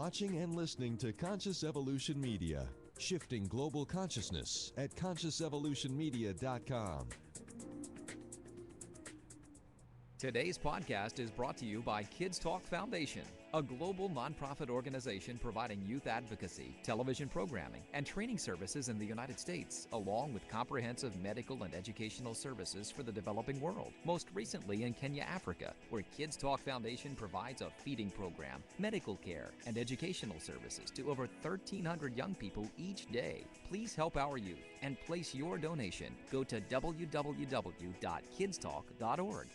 watching and listening to Conscious Evolution Media, shifting global consciousness at consciousevolutionmedia.com. Today's podcast is brought to you by Kids Talk Foundation, a global nonprofit organization providing youth advocacy, television programming, and training services in the United States, along with comprehensive medical and educational services for the developing world, most recently in Kenya, Africa, where Kids Talk Foundation provides a feeding program, medical care, and educational services to over 1,300 young people each day. Please help our youth and place your donation. Go to www.kidstalk.org.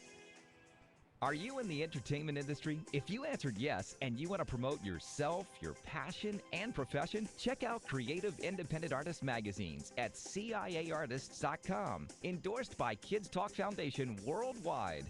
Are you in the entertainment industry? If you answered yes and you want to promote yourself, your passion, and profession, check out Creative Independent Artist magazines at CIAartists.com. Endorsed by Kids Talk Foundation worldwide.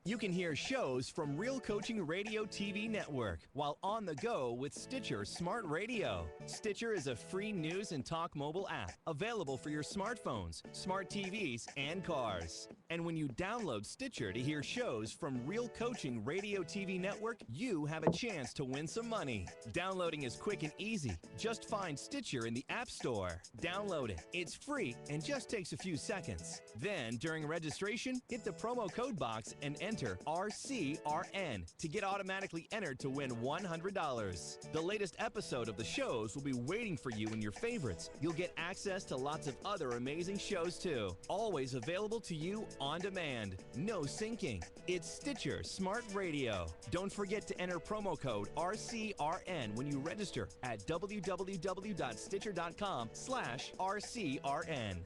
You can hear shows from Real Coaching Radio TV network while on the go with Stitcher Smart Radio. Stitcher is a free news and talk mobile app available for your smartphones, smart TVs, and cars. And when you download Stitcher to hear shows from Real Coaching Radio TV network, you have a chance to win some money. Downloading is quick and easy. Just find Stitcher in the App Store. Download it. It's free and just takes a few seconds. Then, during registration, hit the promo code box and enter RCRN to get automatically entered to win $100. The latest episode of the shows will be waiting for you in your favorites. You'll get access to lots of other amazing shows too. Always available to you on demand. No syncing. It's Stitcher Smart Radio. Don't forget to enter promo code RCRN when you register at www.stitcher.com/RCRN.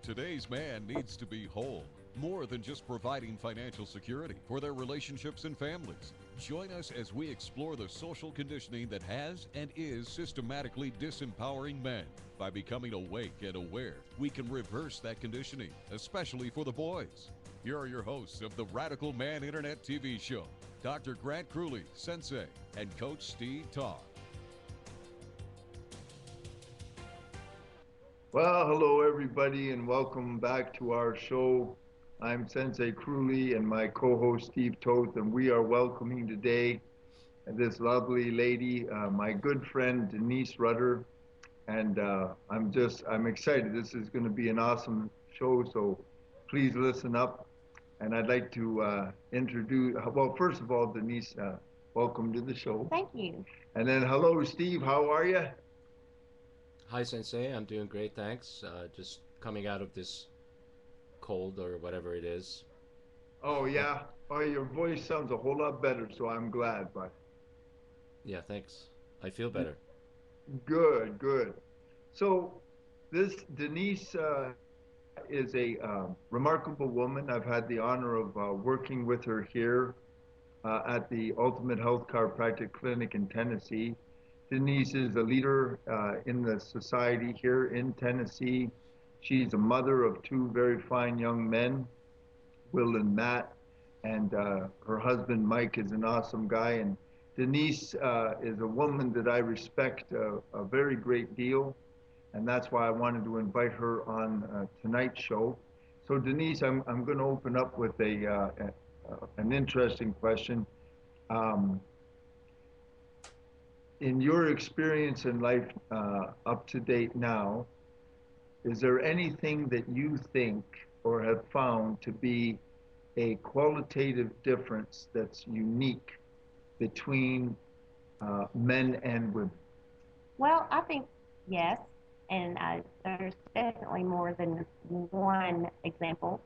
Today's man needs to be whole, more than just providing financial security for their relationships and families. Join us as we explore the social conditioning that has and is systematically disempowering men. By becoming awake and aware, we can reverse that conditioning, especially for the boys. Here are your hosts of the Radical Man Internet TV show, Dr. Grant Crewley, Sensei, and Coach Steve Todd. Well, hello everybody and welcome back to our show. I'm Sensei Crewley and my co-host Steve Toth, and we are welcoming today this lovely lady, my good friend Denise Rudder, and I'm excited. This is going to be an awesome show, so please listen up. And I'd like to introduce, well, first of all, Denise, welcome to the show. Thank you. And then hello Steve, how are you? Hi, Sensei. I'm doing great, thanks. Just coming out of this cold or whatever it is. Oh, yeah? Oh, your voice sounds a whole lot better, so I'm glad. But yeah, thanks. I feel better. Good, good. So this Denise is a remarkable woman. I've had the honor of working with her here at the Ultimate Health Chiropractic Clinic in Tennessee. Denise is a leader in the society here in Tennessee. She's a mother of two very fine young men, Will and Matt, and her husband Mike is an awesome guy. And Denise is a woman that I respect a very great deal, and that's why I wanted to invite her on tonight's show. So Denise, I'm going to open up with an interesting question. In your experience in life up to date now, is there anything that you think or have found to be a qualitative difference that's unique between men and women? Well, I think yes, and there's definitely more than one example.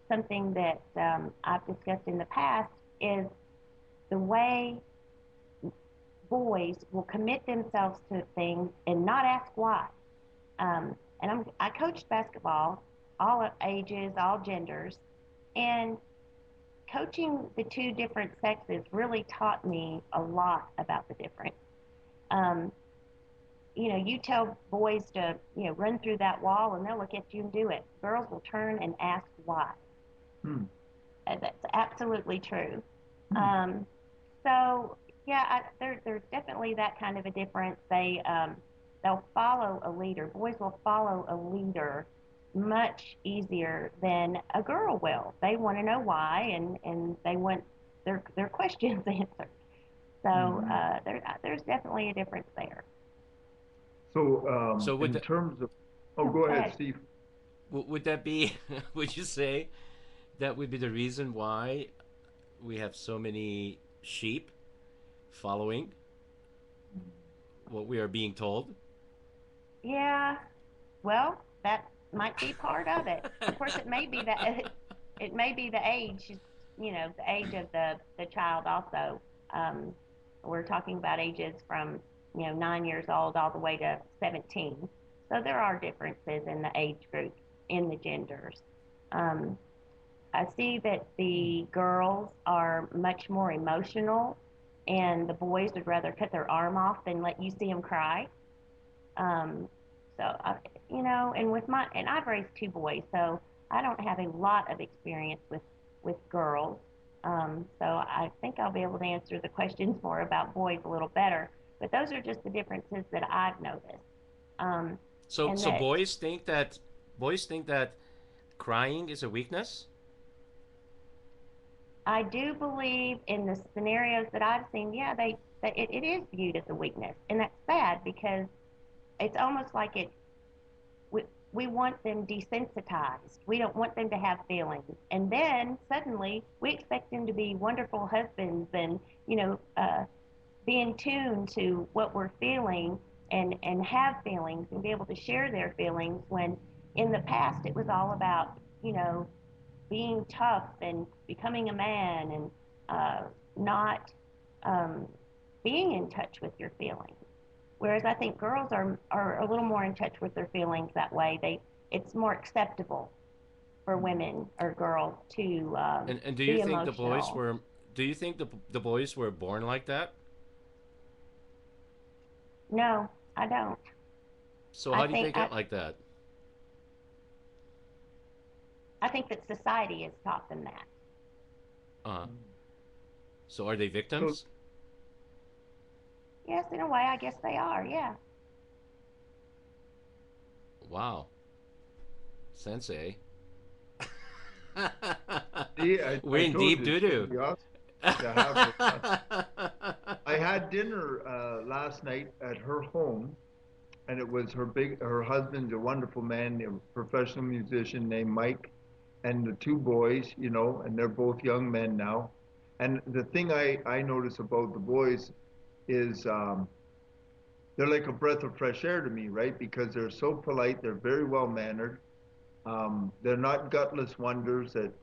Something that I've discussed in the past is the way boys will commit themselves to things and not ask why. I coached basketball, all ages, all genders, and coaching the two different sexes really taught me a lot about the difference. You tell boys to, run through that wall and they'll look at you and do it. Girls will turn and ask why. That's absolutely true. So yeah, there's definitely that kind of a difference. They'll follow a leader. Boys will follow a leader much easier than a girl will. They want to know why, and they want their questions answered. So there's definitely a difference there. So So would in that, terms of, oh, Oh, go go ahead, ahead. Steve. would that be? Would you say that would be the reason why we have so many sheep following what we are being told? Yeah, well, that might be part of it. Of course, it may be that it may be the age, the age of the child also. Um, we're talking about ages from 9 years old all the way to 17. So there are differences in the age group, in the genders. Um, I see that the girls are much more emotional, and the boys would rather cut their arm off than let you see them cry. Um, so, and and I've raised two boys, so I don't have a lot of experience with girls. So I think I'll be able to answer the questions more about boys a little better. But those are just the differences that I've noticed. Um, So and so that boys think that crying is a weakness. I do believe in the scenarios that I've seen, yeah, it is viewed as a weakness, and that's sad because it's almost like we, we want them desensitized. We don't want them to have feelings. And then suddenly we expect them to be wonderful husbands and, be in tune to what we're feeling and have feelings and be able to share their feelings when in the past it was all about, being tough and becoming a man and not um, being in touch with your feelings. Whereas I think girls are a little more in touch with their feelings that way. It's more acceptable for women or girls to And do you be think the boys emotional. were? Do you think the boys were born like that? No, I don't. So I how did think they I, get like that? I think that society has taught them that. Uh, so are they So victims? Yes, in a way, I guess they are. Yeah. Wow, sensei. see, We're I in told deep you doo it's going to doo. be awesome to have her on. I had dinner last night at her home, and it was her husband's a wonderful man, a professional musician named Mike, and the two boys, and they're both young men now. And the thing I notice about the boys is they're like a breath of fresh air to me, right? Because they're so polite, they're very well mannered. They're not gutless wonders that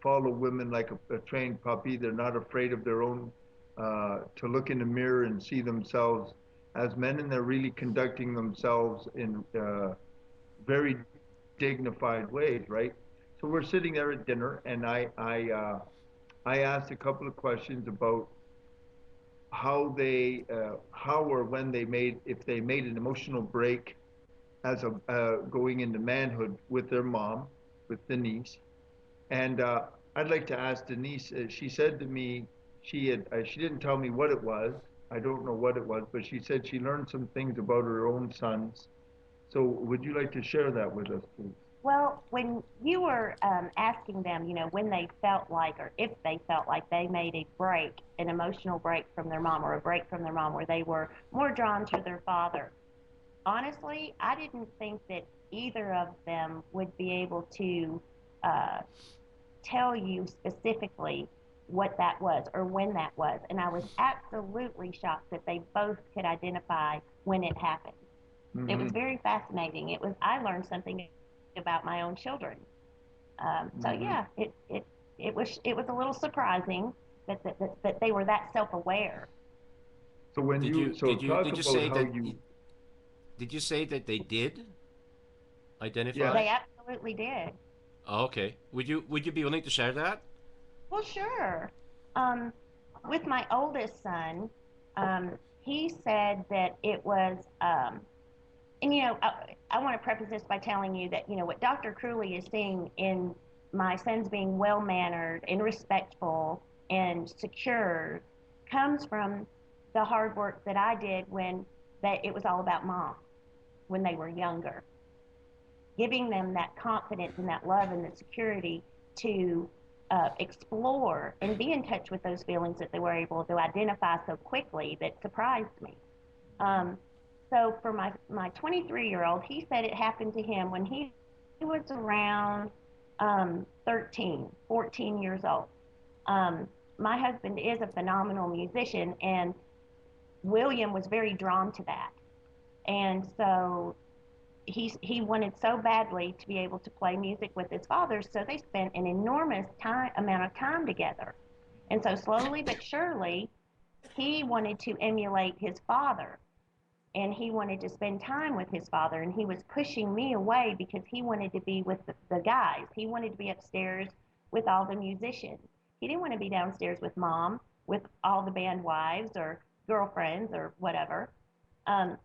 follow women like a trained puppy. They're not afraid of their own, to look in the mirror and see themselves as men, and they're really conducting themselves in very dignified ways, right? So we're sitting there at dinner, and I asked a couple of questions about how or when if they made an emotional break as a going into manhood with their mom, with Denise. And I'd like to ask Denise. She said to me, she didn't tell me what it was. I don't know what it was, but she said she learned some things about her own sons. So would you like to share that with us, please? Well, when you were asking them, when they felt like, or if they felt like they made a break, an emotional break from their mom, or a break from their mom where they were more drawn to their father, honestly, I didn't think that either of them would be able to uh, tell you specifically what that was or when that was. And I was absolutely shocked that they both could identify when it happened. It was Mm-hmm. very fascinating. I learned something about my own children. So Mm-hmm. yeah, it was a little surprising that they were that self-aware. So when Did you so did you talk did you about say how that? you, Did you say that they did yes. identify? They absolutely did. Oh, okay. Would you be willing to share that? Well, sure. Um, with my oldest son, he said that it was, and I want to preface this by telling you that what Dr. Crewley is seeing in my sons being well mannered and respectful and secure comes from the hard work that I did when it was all about mom when they were younger. giving them that confidence and that love and the security to explore and be in touch with those feelings that they were able to identify so quickly that surprised me. So for my 23-year-old, he said it happened to him when he was around 13, 14 years old. My husband is a phenomenal musician, and William was very drawn to that. And so he wanted so badly to be able to play music with his father, so they spent an enormous amount of time together. And so slowly but surely, he wanted to emulate his father, and he wanted to spend time with his father, and he was pushing me away because he wanted to be with the guys. He wanted to be upstairs with all the musicians. He didn't want to be downstairs with mom, with all the band wives or girlfriends or whatever. And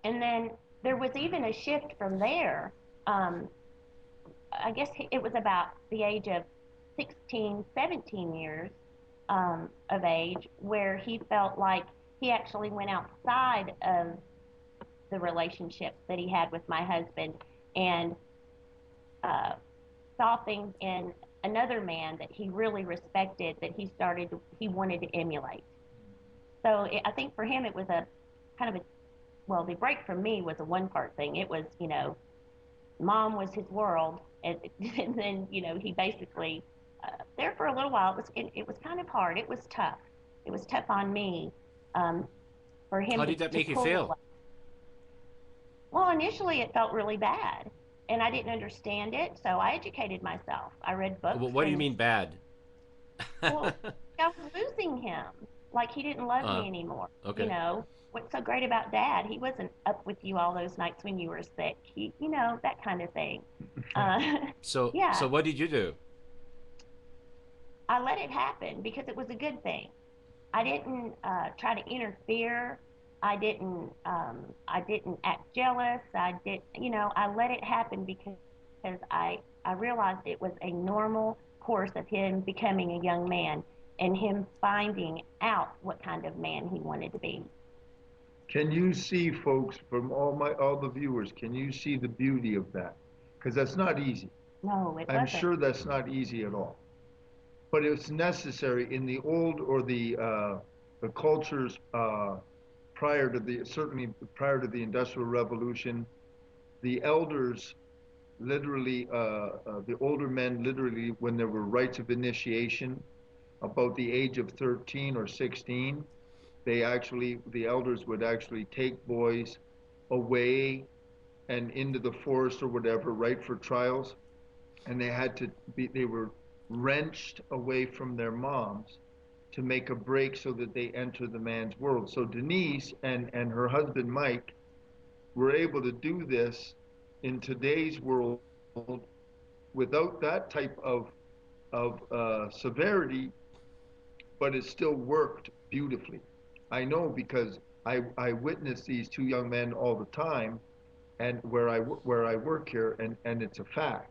then there was even a shift from there. I guess it was about the age of 16, 17 years of age, where he felt like he actually went outside of the relationship that he had with my husband and saw things in another man that he really respected, that he wanted to emulate. So I think for him it was a kind of the break from me was a one-part thing. It was, mom was his world, and then, he basically, there for a little while, it was kind of hard. It was tough. It was tough on me for him. How did that make you feel? Away. Well, initially it felt really bad, and I didn't understand it, so I educated myself. I read books. Well, what do you mean bad? Well, I was losing him. Like he didn't love me anymore. Okay. What's so great about Dad? He wasn't up with you all those nights when you were sick. He, that kind of thing. So what did you do? I let it happen because it was a good thing. I didn't try to interfere. I didn't act jealous. I let it happen because I realized it was a normal course of him becoming a young man and him finding out what kind of man he wanted to be. Can you see, folks, from all the viewers, can you see the beauty of that? Because that's not easy. No, it I'm wasn't. sure that's not easy at all. But it's necessary in the old or the cultures prior to the Industrial Revolution. The elders, literally, the older men, literally, when there were rites of initiation, about the age of 13 or 16, the elders would actually take boys away and into the forest or whatever, right, for trials, and they were wrenched away from their moms to make a break so that they enter the man's world. So Denise and her husband Mike were able to do this in today's world without that type of severity, but it still worked beautifully. I know because I witness these two young men all the time, and where I work here, and it's a fact.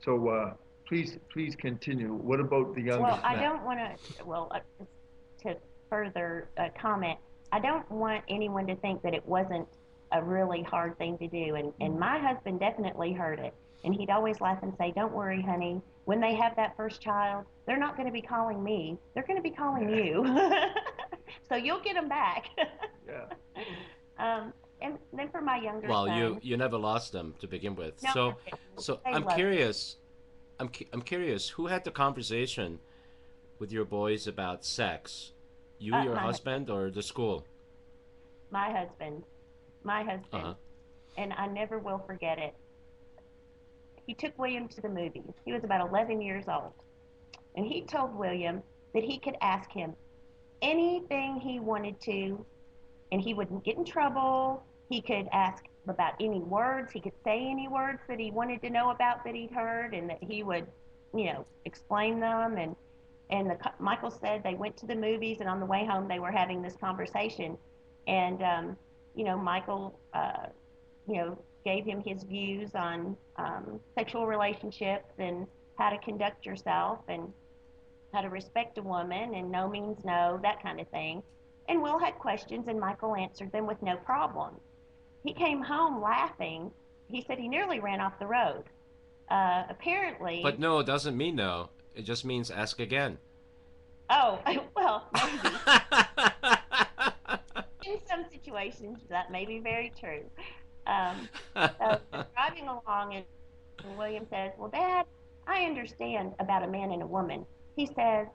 So please continue. What about the youngest? Well, I don't want to further comment. I don't want anyone to think that it wasn't a really hard thing to do, and my husband definitely heard it, and he'd always laugh and say, "Don't worry, honey. When they have that first child, they're not going to be calling me. They're going to be calling you. So you'll get them back." Yeah. And then for my younger well, son, you never lost them to begin with. No, So they I'm loved curious. I'm curious. Who had the conversation with your boys about sex? You, your my husband, or the school? my husband, and I never will forget it. He took William to the movies. He was about 11 years old, and he told William that he could ask him anything he wanted to, and he wouldn't get in trouble. He could ask about any words. He could say any words that he wanted to know about that he'd heard, and that he would, explain them. And Michael said they went to the movies, and on the way home they were having this conversation, and Michael, gave him his views on sexual relationships and how to conduct yourself and how to respect a woman, and no means no, that kind of thing. And Will had questions, and Michael answered them with no problem. He came home laughing he said he nearly ran off the road. Apparently. But no, it doesn't mean no. It just means ask again. Oh, well, maybe. In some situations, that may be very true. So they're driving along, and William says, "Well, Dad, I understand about a man and a woman." He says,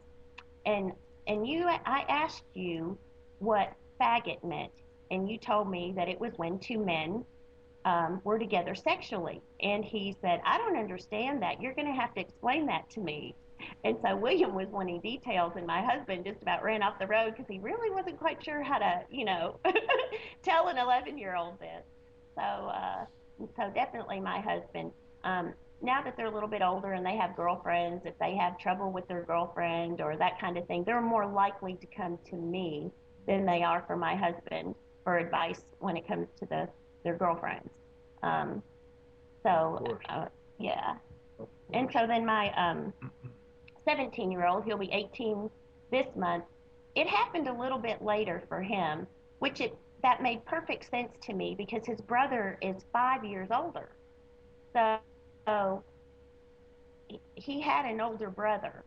"And I asked you what faggot meant, and you told me that it was when two men were together sexually." And he said, "I don't understand that. You're going to have to explain that to me." And so William was wanting details, and my husband just about ran off the road because he really wasn't quite sure how to, tell an 11-year-old this. So definitely my husband. Now that they're a little bit older and they have girlfriends, if they have trouble with their girlfriend or that kind of thing, they're more likely to come to me than they are for my husband for advice when it comes to their girlfriends. Yeah. And so then my 17-year-old, he'll be 18 this month. It happened a little bit later for him, that made perfect sense to me because his brother is 5 years older. So he had an older brother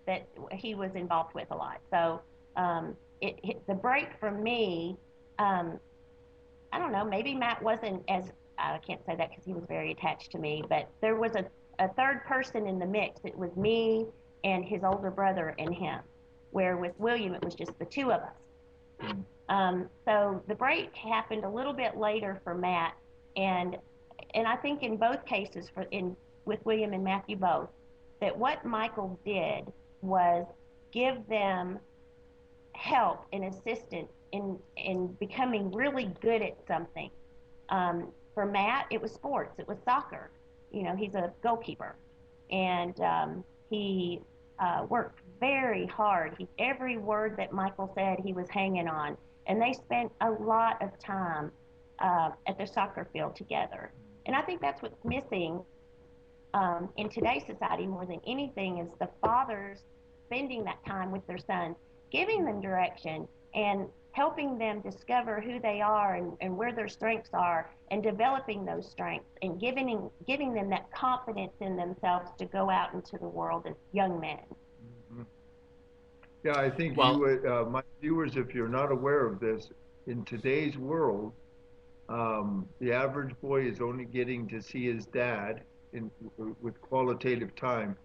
that he was involved with a lot. So the break for me, I don't know, maybe Matt wasn't as, I can't say that because he was very attached to me, but there was a third person in the mix. It was me and his older brother and him, where with William it was just the two of us. So the break happened a little bit later for Matt, and I think in both cases, with William and Matthew both, that what Michael did was give them help and assistance in becoming really good at something. For Matt, it was sports. It was soccer. He's a goalkeeper, and he worked very hard. Every word that Michael said, he was hanging on. And they spent a lot of time at the soccer field together. And I think that's what's missing in today's society more than anything is the fathers spending that time with their sons, giving them direction and helping them discover who they are and where their strengths are and developing those strengths and giving them that confidence in themselves to go out into the world as young men. Mm-hmm. Yeah, I think my viewers, if you're not aware of this, in today's world, the average boy is only getting to see his dad with qualitative time,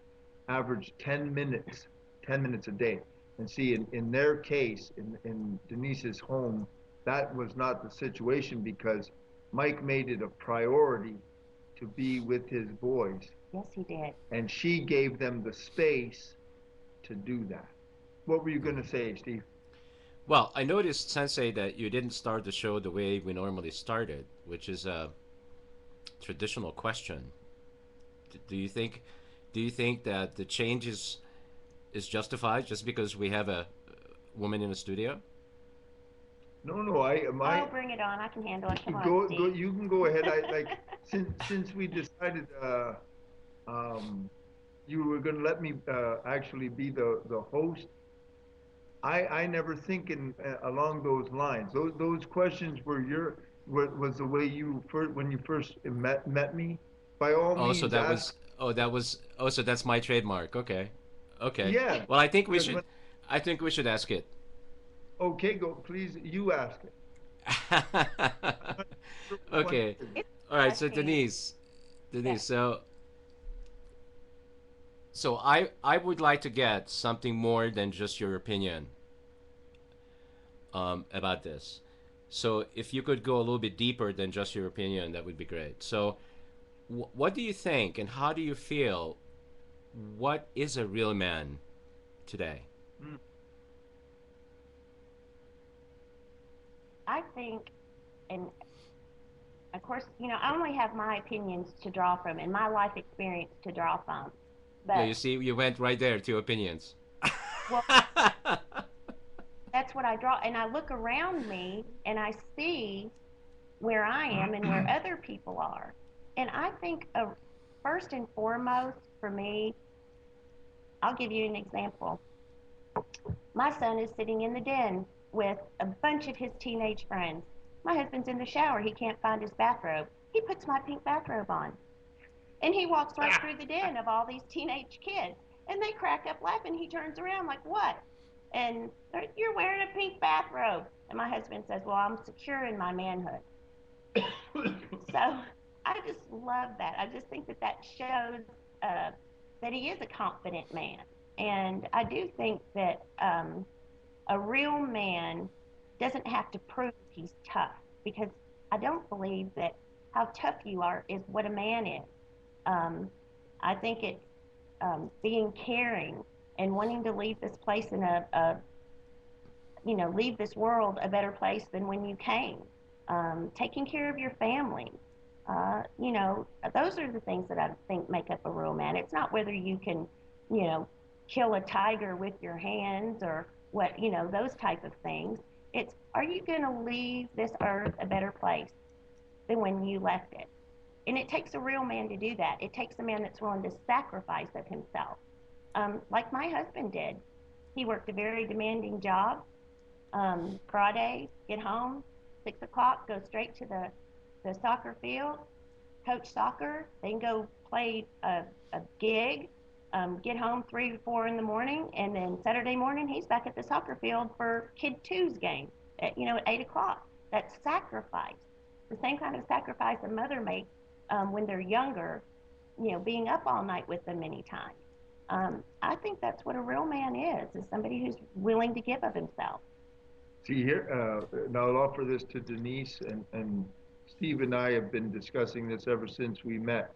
average 10 minutes a day. And see, in their case, in Denise's home, that was not the situation because Mike made it a priority to be with his boys. Yes, he did. And she gave them the space to do that. What were you going to say, Steve? Well, I noticed, Sensei, that you didn't start the show the way we normally started, which is a traditional question. Do you think that the change is justified just because we have a woman in the studio? No, I'll bring it on. I can handle it. Come on, Steve. You can go ahead. Since we decided you were going to let me actually be the host, I never think along those lines. Those questions was the way you first when you first met me. By all means. So that's my trademark. Okay. Yeah. Well, I think we should ask it. Okay, go please. You ask it. Okay. All right. So Denise. Yeah. So I would like to get something more than just your opinion about this. So if you could go a little bit deeper than just your opinion, that would be great. So what do you think and how do you feel? What is a real man today? I think, and of course, I only have my opinions to draw from and my life experience to draw from. But yeah, you see, you went right there to opinions. Well, that's what I draw. And I look around me and I see where I am and where other people are. And I think first and foremost for me, I'll give you an example. My son is sitting in the den with a bunch of his teenage friends. My husband's in the shower. He can't find his bathrobe. he puts my pink bathrobe on. And he walks right through the den of all these teenage kids. And they crack up laughing. He turns around like, what? And you're wearing a pink bathrobe. And my husband says, well, I'm secure in my manhood. So I just love that. I just think that that shows that he is a confident man. And I do think that a real man doesn't have to prove he's tough, because I don't believe that how tough you are is what a man is. I think it's being caring and wanting to leave this place in leave this world a better place than when you came. Taking care of your family. Those are the things that I think make up a real man. It's not whether you can, kill a tiger with your hands or what, those type of things. It's, are you going to leave this earth a better place than when you left it? And it takes a real man to do that. It takes a man that's willing to sacrifice of himself, like my husband did. He worked a very demanding job. Friday, get home, 6 o'clock, go straight to the soccer field, coach soccer, then go play a gig, get home 3 or 4 in the morning, and then Saturday morning he's back at the soccer field for Kid 2's game at 8 o'clock. That's sacrifice. The same kind of sacrifice a mother makes when they're younger, being up all night with them many times. I think that's what a real man is somebody who's willing to give of himself. See here, now I'll offer this to Denise, and Steve and I have been discussing this ever since we met,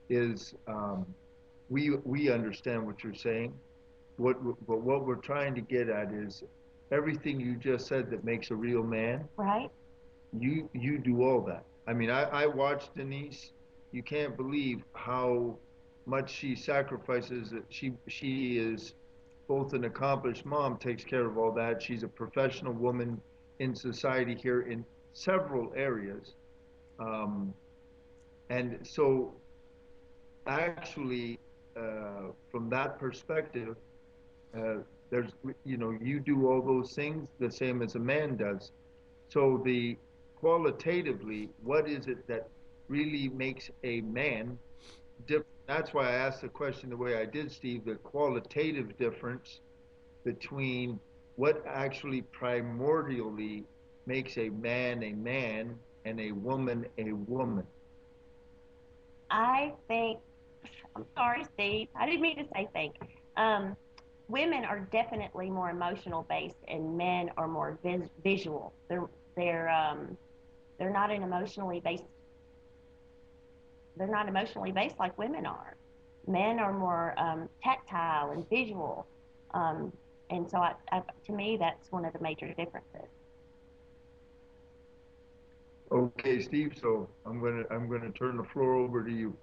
is we understand what you're saying. But what we're trying to get at is everything you just said that makes a real man. Right. You do all that. I mean, I watched Denise. You can't believe how much she sacrifices. She is both an accomplished mom, takes care of all that. She's a professional woman in society here in several areas. And so actually, from that perspective, there's, you do all those things the same as a man does. So qualitatively, what is it that really makes a man different? That's why I asked the question the way I did, Steve, the qualitative difference between what actually primordially makes a man and a woman a woman. I think, I'm sorry, Steve, I didn't mean to say think. Women are definitely more emotional based and men are more visual. They're not emotionally based like women are. Men are more tactile and visual, and so to me that's one of the major differences. Okay, Steve. So I'm gonna turn the floor over to you.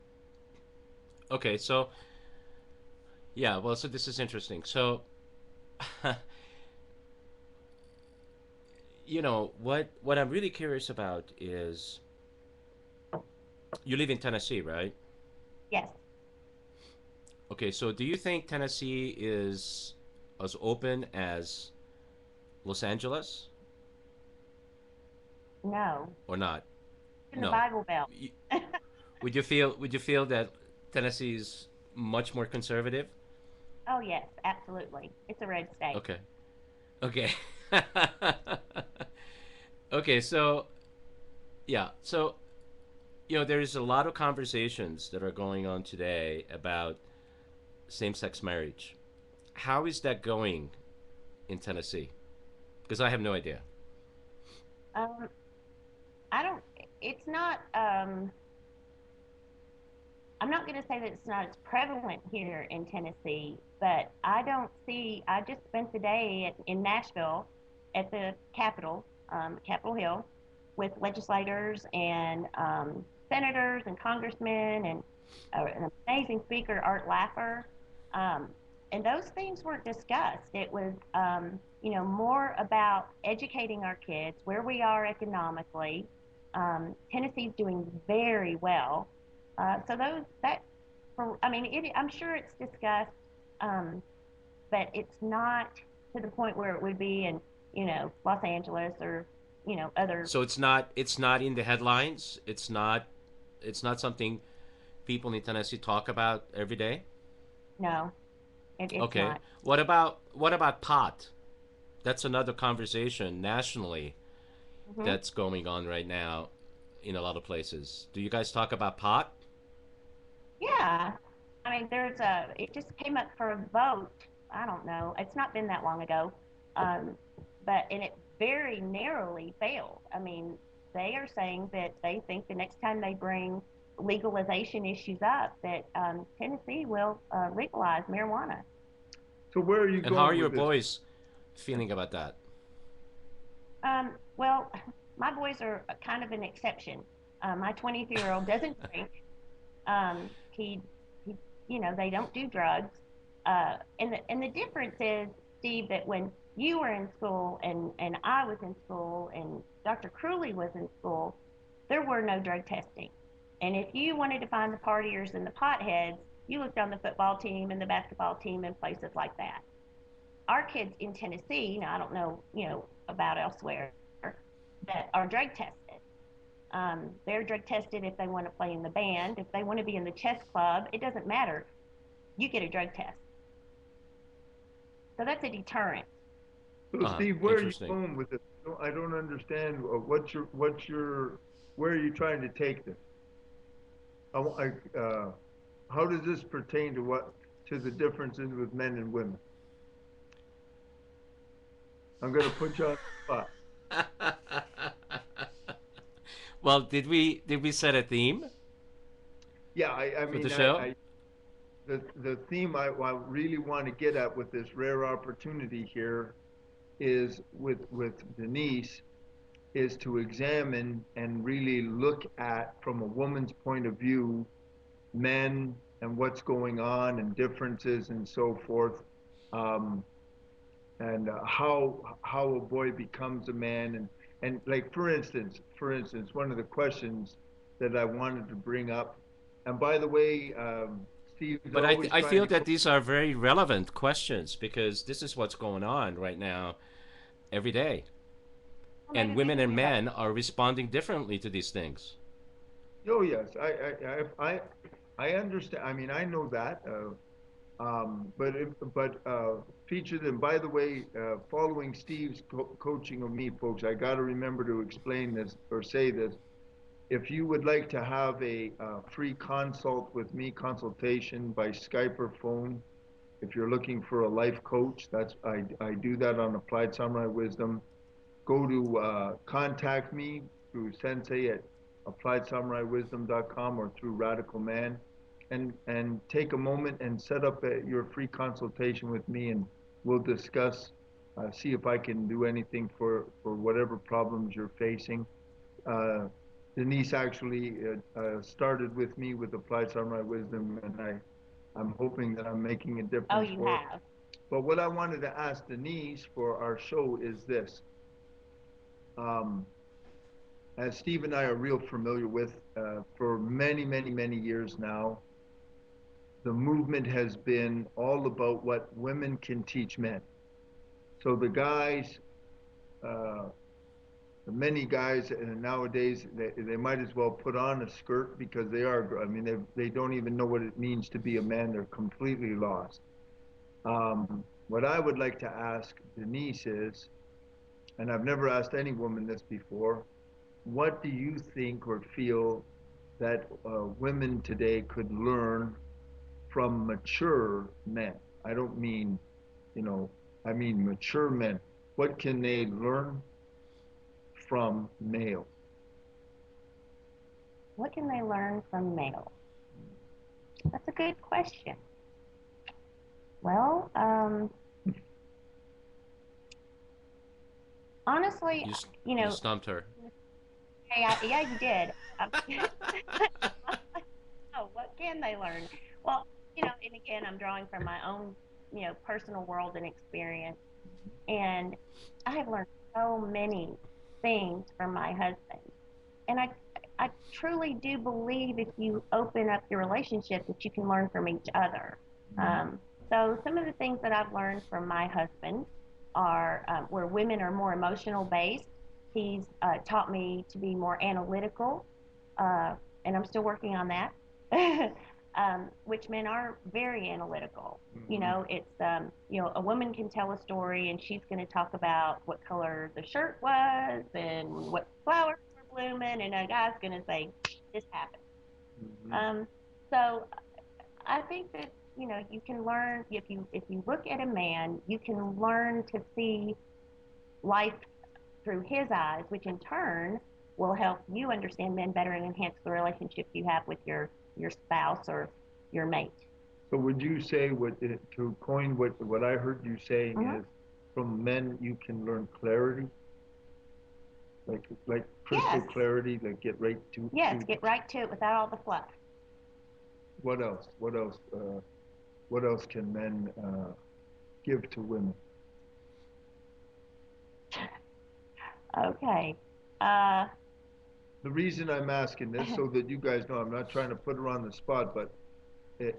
Okay, so yeah, well, so this is interesting. So, what I'm really curious about is, you live in Tennessee, right? Yes. Okay, so do you think Tennessee is as open as Los Angeles? No. Or not? In the Bible Belt. Would you feel that Tennessee is much more conservative? Oh yes, absolutely. It's a red state. Okay. Okay, so yeah, so there's a lot of conversations that are going on today about same-sex marriage. How is that going in Tennessee? Because I have no idea. It's not, I'm not going to say that it's not as prevalent here in Tennessee, but I just spent the day in Nashville at the Capitol, Capitol Hill, with legislators and senators and congressmen and an amazing speaker, Art Laffer. And those things weren't discussed. It was, more about educating our kids, where we are economically. Tennessee's doing very well. I'm sure it's discussed, but it's not to the point where it would be in, Los Angeles or, other. So it's not in the headlines. It's not It's not something people in Tennessee talk about every day. No, it's Okay. not. What about pot? That's another conversation nationally Hmm. that's going on right now in a lot of places. Do you guys talk about pot? Yeah. I mean, it just came up for a vote. I don't know. It's not been that long ago. Um, and it very narrowly failed. I mean, they are saying that they think the next time they bring legalization issues up, that Tennessee will legalize marijuana. So where are you And how are going your with this? boys feeling about that? Well, my boys are kind of an exception. My 23-year-old doesn't drink. He, they don't do drugs. And the difference is, Steve, that when you were in school and I was in school and Dr. Crewley was in school, there were no drug testing. And if you wanted to find the partiers and the potheads, you looked on the football team and the basketball team and places like that. Our kids in Tennessee, now I don't know, about elsewhere, that are drug tested. They're drug tested if they want to play in the band, if they want to be in the chess club. It doesn't matter. You get a drug test. So that's a deterrent. So Steve, where are you Interesting. going with this? I don't understand. Where are you trying to take this? How does this pertain to the differences with men and women? I'm going to put you on the spot. Well, did we set a theme Yeah, I for the mean, show? the theme I really want to get at with this rare opportunity here is with Denise is to examine and really look at, from a woman's point of view, men and what's going on and differences and so forth, um, and how a boy becomes a man, and like for instance, one of the questions that I wanted to bring up, and by the way, Steve's But I, always I trying feel to that these are very relevant questions because this is what's going on right now every day. Well, And maybe we women can and do that. men are responding differently to these things. Oh yes, I understand. I mean, I know that. But featured, and by the way, following Steve's coaching of me, folks, I got to remember to explain this or say this. If you would like to have a free consult with me, consultation by Skype or phone, if you're looking for a life coach, I do that on Applied Samurai Wisdom. Go to contact me through Sensei at appliedsamuraiwisdom.com or through Radical Man, and take a moment and set up your free consultation with me, and we'll discuss, see if I can do anything for whatever problems you're facing. Uh, Denise actually started with me with Applied Samurai Wisdom, and I'm hoping that I'm making a Oh, difference you for her. have. But what I wanted to ask Denise for our show is this. Um, as Steve and I are real familiar with for many, many, many years now, the movement has been all about what women can teach men. So the guys, uh, many guys nowadays, they might as well put on a skirt because I mean, they don't even know what it means to be a man. They're completely lost. What I would like to ask Denise is, and I've never asked any woman this before, what do you think or feel that women today could learn from mature men? I don't mean, you know, I mean mature men. What can they learn from males? What can they learn from males? That's a good question. Well, honestly, You, you you know, stumped her. hey, yeah, you did. Oh, what can they learn? Well, and again, I'm drawing from my own, personal world and experience. And I have learned so many things from my husband. And I truly do believe if you open up your relationship that you can learn from each other. So some of the things that I've learned from my husband are where women are more emotional based. He's taught me to be more analytical. Uh, and I'm still working on that. Which men are very analytical. You know, it's you know, a woman can tell a story and she's going to talk about what color the shirt was and what flowers were blooming, and a guy's going to say this happened. So I think that, you know, you can learn if you look at a man, you can learn to see life through his eyes, which in turn will help you understand men better and enhance the relationship you have with your spouse or your mate. So would you say, to coin what I heard you saying is, from men you can learn clarity, like crystal clarity, like get right to get right to it without all the fluff. What else? What else? What else can men give to women? Okay. The reason I'm asking this, so that you guys know, I'm not trying to put her on the spot, but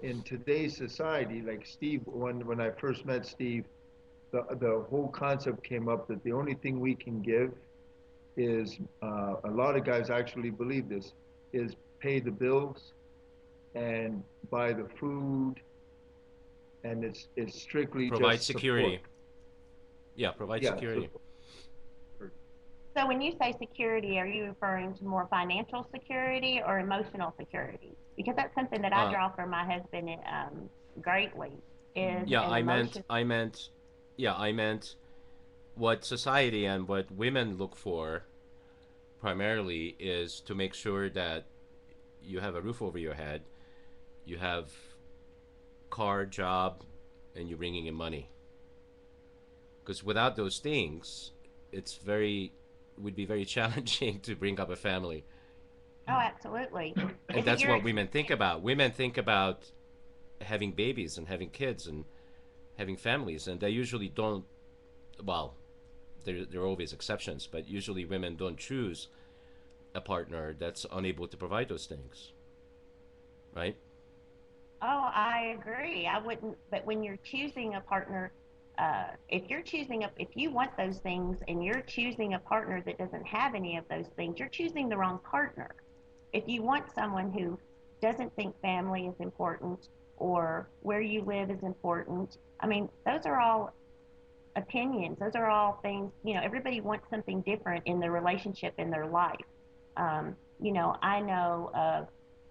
in today's society, like Steve, when I first met Steve, the whole concept came up that the only thing we can give is, a lot of guys actually believe this, is pay the bills and buy the food, and it's strictly Provide just security. Support. Yeah, provide security. So when you say security, are you referring to more financial security or emotional security? Because that's something that I draw from my husband greatly. I meant what society and what women look for primarily is to make sure that you have a roof over your head, you have car, job, and you're bringing in money. Because without those things, would be very challenging to bring up a family. Oh, absolutely. And that's what women think about. Women think about having babies and having kids and having families, and they usually don't. Well, there are always exceptions, but usually women don't choose a partner that's unable to provide those things, right? Oh, I agree. I wouldn't. But when you're choosing a partner, if you want those things and you're choosing a partner that doesn't have any of those things, you're choosing the wrong partner. If you want someone who doesn't think family is important or where you live is important, I mean, those are all opinions. Those are all things, you know, everybody wants something different in their relationship, in their life. You know, I know of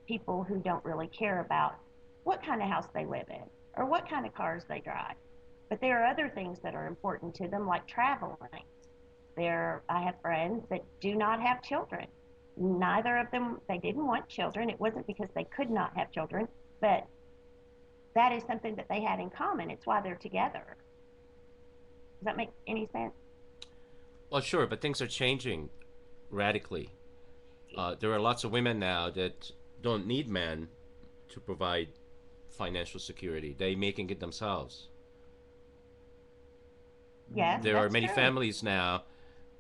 people who don't really care about what kind of house they live in or what kind of cars they drive. But there are other things that are important to them, like traveling. I have friends that do not have children. Neither of them, they didn't want children. It wasn't because they could not have children, but that is something that they had in common. It's why they're together. Does that make any sense? Well, sure, but things are changing radically. There are lots of women now that don't need men to provide financial security. They're making it themselves. Yes, there are many true. families now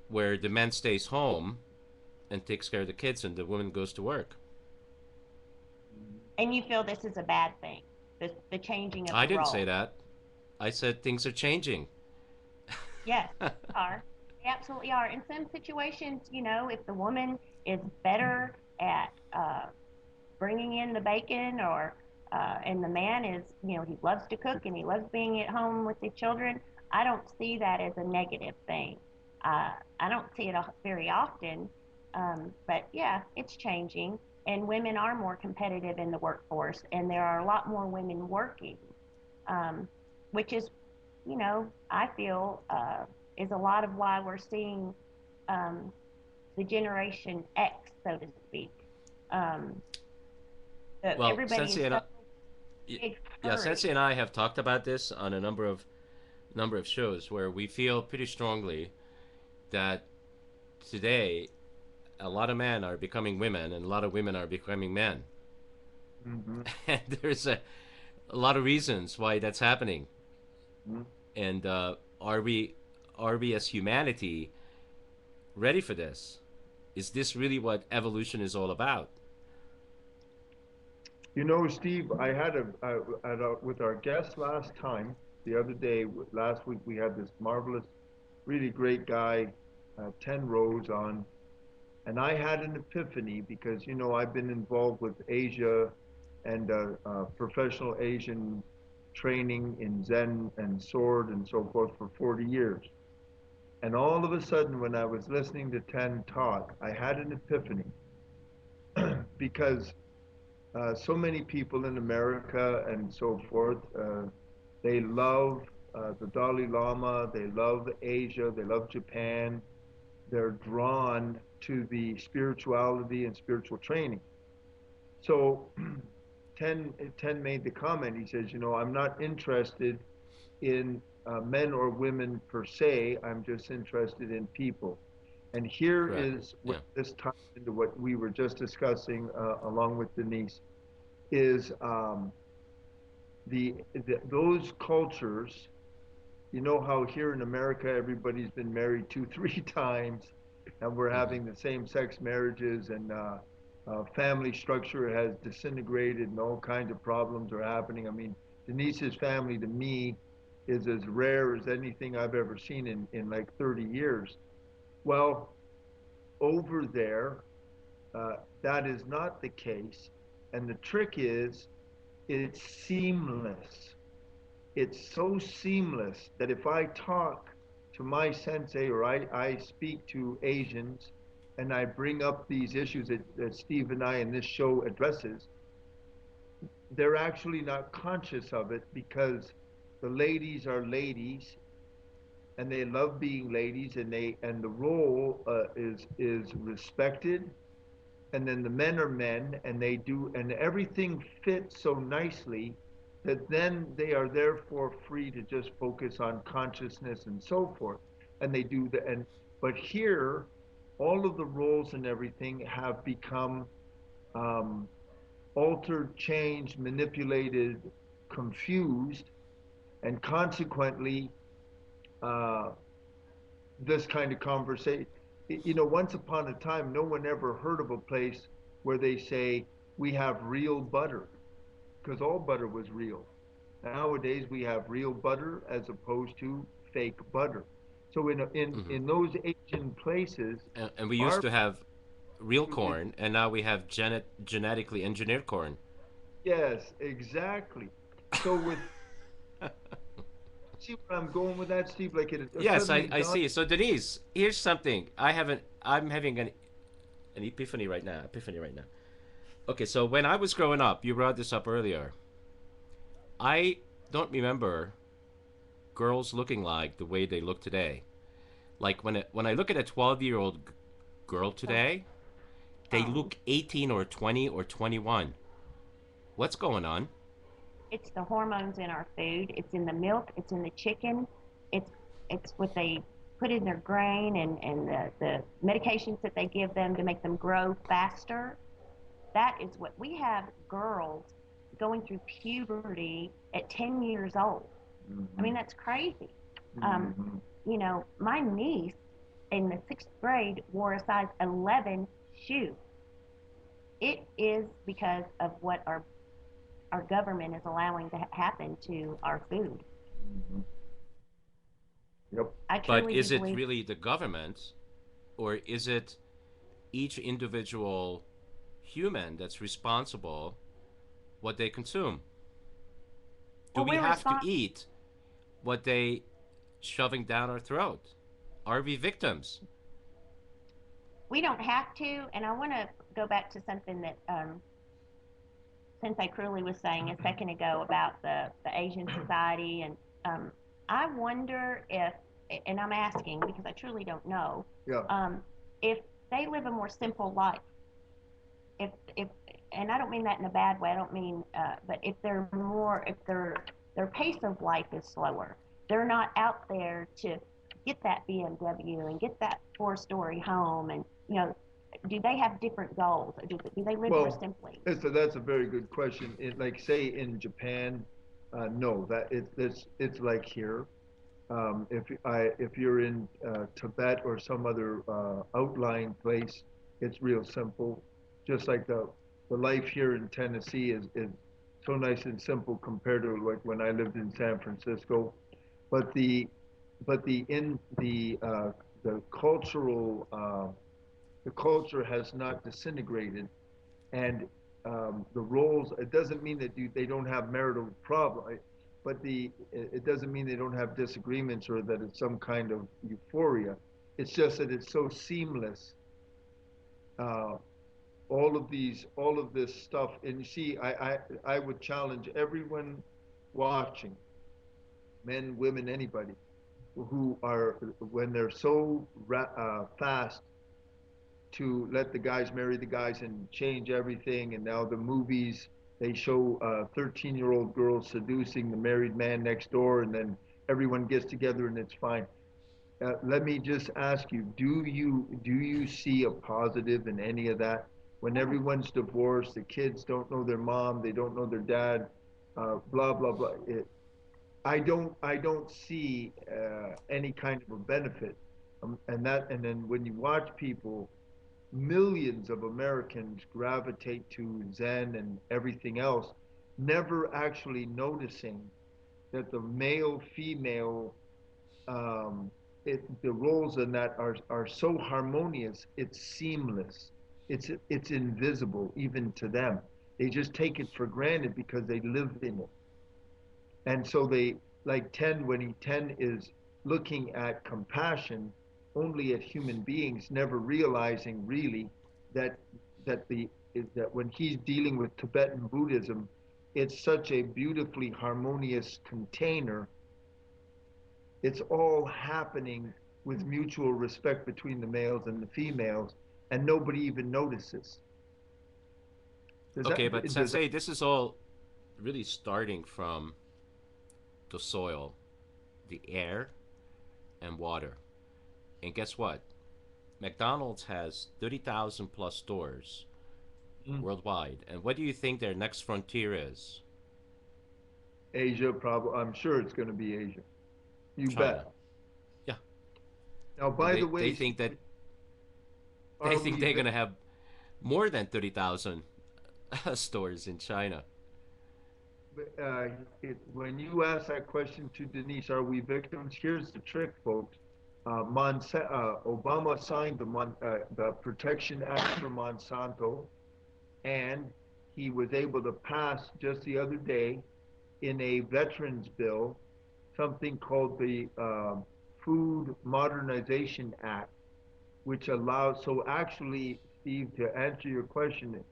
where the man stays home and takes care of the kids and the woman goes to work. And you feel this is a bad thing, the changing of the I didn't role. say that. I said things are changing. Yes, they are. They absolutely are. In some situations, you know, if the woman is better at bringing in the bacon, or and the man is, you know, he loves to cook and he loves being at home with the children, I don't see that as a negative thing. I don't see it very often, but yeah, it's changing, and women are more competitive in the workforce, and there are a lot more women working, which is, you know, I feel is a lot of why we're seeing the Generation X, so to speak. Well, everybody Sensei and I have talked about this on a number of shows where we feel pretty strongly that today a lot of men are becoming women and a lot of women are becoming men. Mm-hmm. And there's a lot of reasons why that's happening. Mm-hmm. And are we as humanity ready for this? Is this really what evolution is all about? You know, Steve, I had with our guest last week, we had this marvelous, really great guy, 10 rows on, And I had an epiphany because, I've been involved with Asia and professional Asian training in Zen and Sword and so forth for 40 years. And all of a sudden, when I was listening to Ten talk, I had an epiphany because so many people in America and so forth, they love the Dalai Lama, they love Asia, they love Japan, they're drawn to the spirituality and spiritual training. So Ten made the comment, he says, I'm not interested in men or women per se, I'm just interested in people. And here Correct. is what Yeah. this ties into what we were just discussing along with Denise, is those cultures, how here in America everybody's been married 2, 3 times, and we're having the same-sex marriages, and family structure has disintegrated, and all kinds of problems are happening. I mean, Denise's family to me is as rare as anything I've ever seen in like 30 years. Well, over there, that is not the case, and the trick is it's seamless. It's so seamless that if I talk to my sensei or I speak to Asians and I bring up these issues that Steve and I in this show addresses, they're actually not conscious of it because the ladies are ladies and they love being ladies, and the role is respected, and then the men are men, and they do, and everything fits so nicely that then they are therefore free to just focus on consciousness and so forth, and they do but here all of the roles and everything have become altered, changed, manipulated, confused, and consequently this kind of conversation. Once upon a time, no one ever heard of a place where they say, we have real butter, because all butter was real. Nowadays, we have real butter as opposed to fake butter. So in those Asian places, And we used to have real corn, and now we have genetically engineered corn. yes, exactly. So with see where I'm going with that, Steve? Like it Yes, suddenly I dawned. see. So Denise, here's something. I'm having an epiphany right now. Okay, so when I was growing up, you brought this up earlier. I don't remember girls looking like the way they look today. Like when I look at a 12-year-old girl today, they look 18 or 20 or 21. What's going on? It's the hormones in our food. It's in the milk. It's in the chicken. It's what they put in their grain, and the medications that they give them to make them grow faster. That is what we have. Girls going through puberty at 10 years old. I mean, that's crazy. Um, my niece in the 6th grade wore a size 11 shoe. It is because of what our government is allowing to happen to our food. Yep. I But truly is do it believe really the government, or is it each individual human that's responsible what they consume? Do Well, we we're have to respon- eat what they shoving down our throat? Are we victims? we don't have to, and I want to go back to something that Sensei Crowley was saying a second ago about the Asian society, and I wonder if, and I'm asking because I truly don't know, Yeah. if they live a more simple life. If and I don't mean that in a bad way. I don't mean, but if their pace of life is slower, they're not out there to get that BMW and get that 4-story home, and do they have different goals, or do they live more Well, simply? that's a very good question. Like say in Japan, no, that it's like here. If you're in Tibet or some other outlying place, it's real simple. Just like the life here in Tennessee is so nice and simple compared to like when I lived in San Francisco. But the cultural the culture has not disintegrated, and the roles. It doesn't mean that they don't have marital problem, but it doesn't mean they don't have disagreements or that it's some kind of euphoria. It's just that it's so seamless. Uh, all of this stuff, and you see, I would challenge everyone watching, men, women, anybody, who are, when they're so fast to let the guys marry the guys and change everything, and now the movies, they show 13-year-old girls seducing the married man next door, and then everyone gets together and it's fine. Let me just ask you, do you see a positive in any of that? When everyone's divorced, the kids don't know their mom, they don't know their dad, blah blah blah. I don't see any kind of a benefit, and then when you watch people, millions of Americans gravitate to Zen and everything else, never actually noticing that the male female the roles in that are so harmonious. It's seamless. It's invisible even to them. They just take it for granted because they live in it. And so they, like Ten is looking at compassion only at human beings, never realizing really that that the that when he's dealing with Tibetan Buddhism, it's such a beautifully harmonious container. It's all happening with mutual respect between the males and the females, and nobody even notices. Okay, but Sensei, this is all really starting from the soil, the air, and water. And guess what? McDonald's has 30,000 plus stores worldwide. And what do you think their next frontier is? Asia, probably. I'm sure it's going to be Asia. You China. bet. Yeah. Now, by the way, they think that they're going to have more than 30,000 stores in China. When you ask that question to Denise, are we victims? Here's the trick, folks. Obama signed the Protection Act for Monsanto, and he was able to pass just the other day in a veterans bill something called the Food Modernization Act, which allows, so actually, Steve, to answer your question,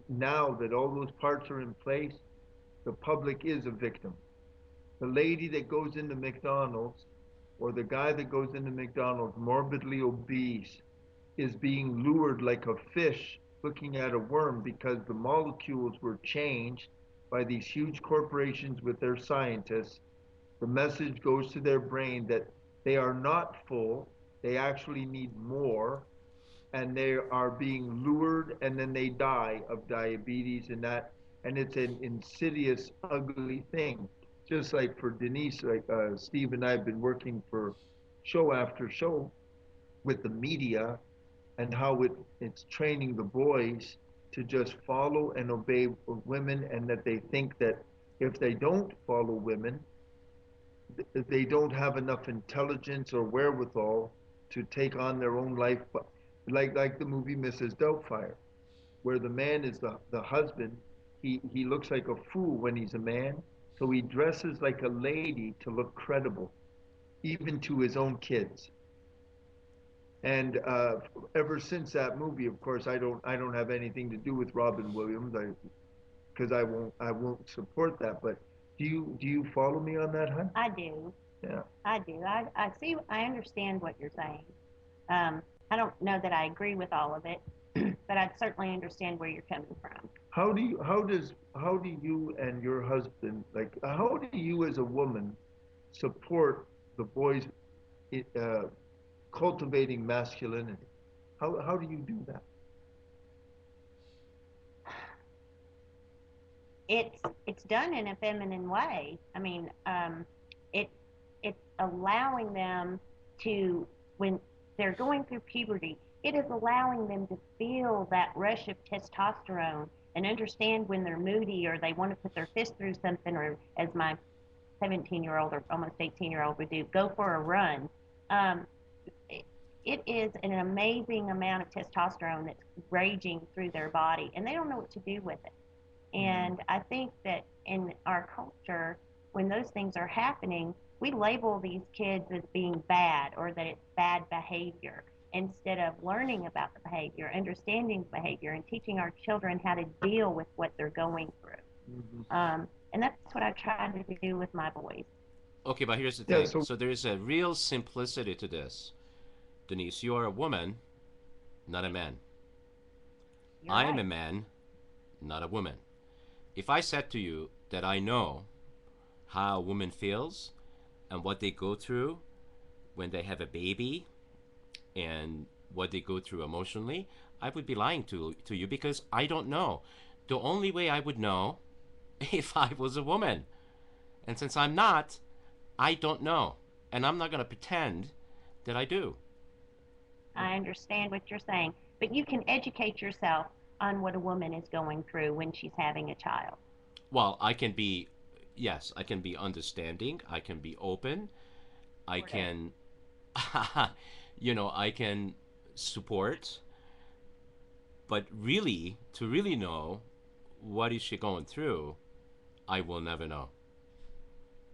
now that all those parts are in place, the public is a victim. The lady that goes into McDonald's or the guy that goes into McDonald's morbidly obese is being lured like a fish looking at a worm because the molecules were changed by these huge corporations with their scientists. The message goes to their brain that they are not full, they actually need more, and they are being lured, and then they die of diabetes and it's an insidious, ugly thing. Just like for Denise, like Steve and I have been working for show after show with the media and how it's training the boys to just follow and obey women, and that they think that if they don't follow women, they don't have enough intelligence or wherewithal to take on their own life. But like the movie Mrs. Doubtfire, where the man is the husband, he looks like a fool when he's a man, so he dresses like a lady to look credible, even to his own kids. And ever since that movie, of course, I don't have anything to do with Robin Williams, because I won't support that. But do you follow me on that, huh? I do. Yeah. I do. I see. I understand what you're saying. I don't know that I agree with all of it, but I certainly understand where you're coming from. How do you and your husband, how do you as a woman support the boys cultivating masculinity? How do you do that? It's done in a feminine way. I mean, it's allowing them to, when they're going through puberty, it is allowing them to feel that rush of testosterone and understand when they're moody or they want to put their fist through something, or as my 17-year-old or almost 18-year-old would do, go for a run. it is an amazing amount of testosterone that's raging through their body, and they don't know what to do with it. And I think that in our culture, when those things are happening, we label these kids as being bad or that it's bad behavior instead of learning about the behavior, understanding the behavior, and teaching our children how to deal with what they're going through. And that's what I try to do with my boys. Okay, but here's the Yeah, thing. so So there's a real simplicity to this. Denise, you are a woman, not a man. You're I am right. a man, not a woman. If I said to you that I know how a woman feels and what they go through when they have a baby and what they go through emotionally, I would be lying to you because I don't know. The only way I would know if I was a woman. And since I'm not, I don't know. And I'm not going to pretend that I do. I understand what you're saying, but you can educate yourself on what a woman is going through when she's having a child. Well, I can be, yes, I can be understanding. I can be open. I can, I can support. But really, to really know what is she going through, I will never know.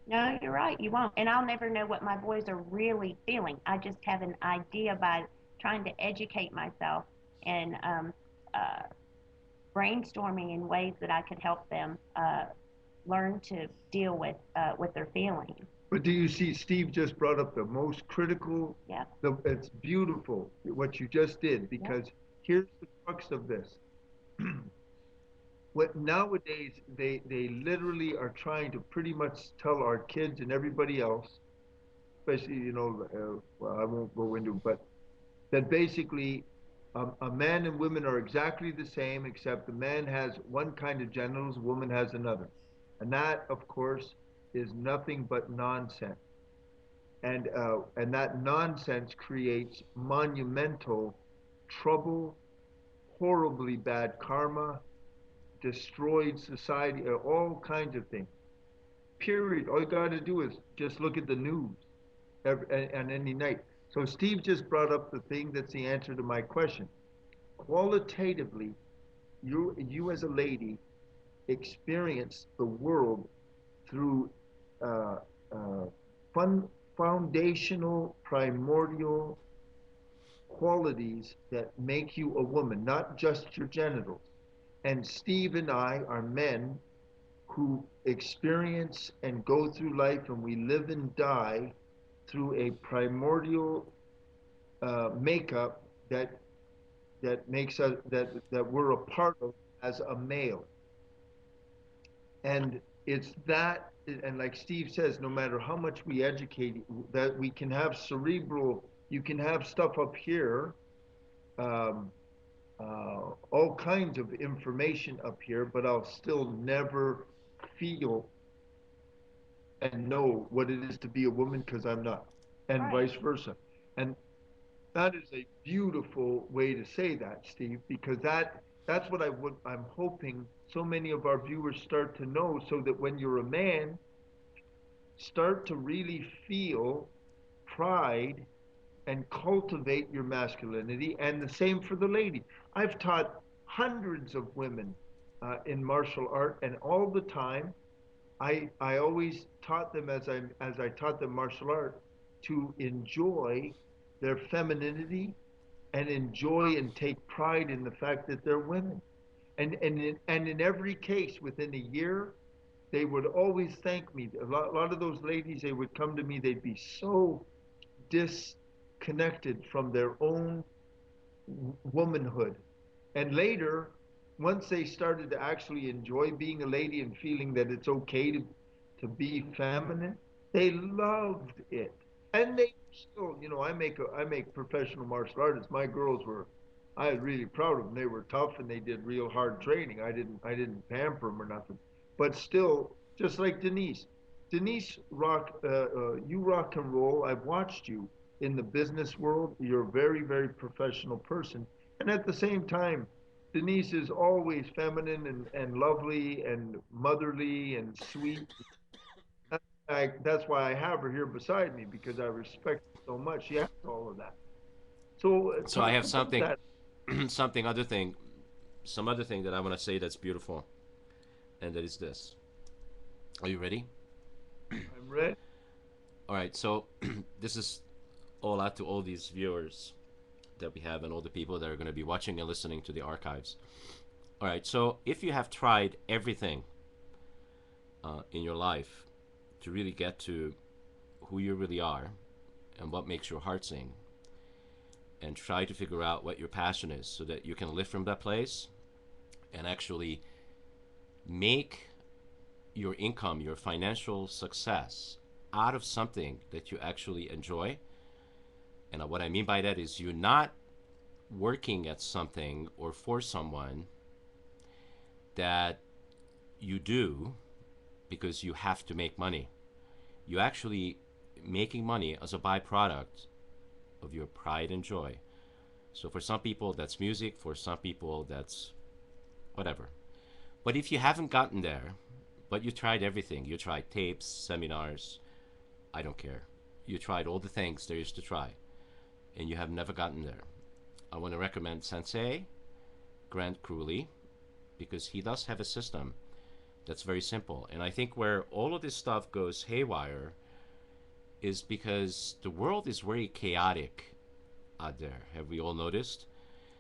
No, you're right. You won't. And I'll never know what my boys are really feeling. I just have an idea by trying to educate myself and uh, brainstorming in ways that I could help them learn to deal with what they're feeling. but do you see, Steve just brought up the most critical, Yeah. it's beautiful what you just did, because here's the crux of this. What nowadays they literally are trying to pretty much tell our kids and everybody else, especially, well, I won't go into, but that basically a man and women are exactly the same, except the man has one kind of genitals, woman has another. And that, of course, is nothing but nonsense. And that nonsense creates monumental trouble, horribly bad karma, destroyed society, all kinds of things. Period. All you got to do is just look at the news and any night. So Steve just brought up the thing that's the answer to my question. Qualitatively, you as a lady experience the world through uh, uh, foundational, primordial qualities that make you a woman, not just your genitals. And Steve and I are men who experience and go through life, and we live and die through a primordial makeup that makes us that we're a part of as a male. And it's that, and like Steve says, no matter how much we educate, that we can have cerebral, you can have stuff up here, um, all kinds of information up here, but I'll still never feel and know what it is to be a woman because I'm not, and Right. vice versa. And that is a beautiful way to say that, Steve, because that's what I'm hoping so many of our viewers start to know, so that when you're a man, start to really feel pride and cultivate your masculinity, and the same for the lady. I've taught hundreds of women in martial art, and all the time, I always taught them as I taught them martial art to enjoy their femininity and enjoy and take pride in the fact that they're women. And in every case, within a year, they would always thank me. A lot of those ladies, they would come to me, they'd be so disconnected from their own womanhood. And later, once they started to actually enjoy being a lady and feeling that it's okay to be feminine, they loved it. And they still, I make professional martial artists. My girls were, I was really proud of them. They were tough and they did real hard training. I didn't pamper them or nothing. But still, just like Denise. Denise you rock and roll. I've watched you in the business world. You're a very, very professional person. And at the same time, Denise is always feminine and lovely and motherly and sweet. That's why I have her here beside me, because I respect her so much. She has all of that. So, So I talk have about something, that. some other thing that I want to say that's beautiful, and that is this. Are you ready? I'm ready. All right. So this is all out to all these viewers that we have and all the people that are going to be watching and listening to the archives. All right. So if you have tried everything in your life to really get to who you really are and what makes your heart sing, and try to figure out what your passion is so that you can live from that place and actually make your income, your financial success out of something that you actually enjoy. And what I mean by that is you're not working at something or for someone that you do because you have to make money. You actually making money as a byproduct of your pride and joy. So for some people that's music, for some people that's whatever. But if you haven't gotten there, but you tried everything, you tried tapes, seminars, I don't care. You tried all the things there is to try, and you have never gotten there. I want to recommend Sensei Grant Crowley, because he does have a system that's very simple. And I think where all of this stuff goes haywire is because the world is very chaotic out there. Have we all noticed?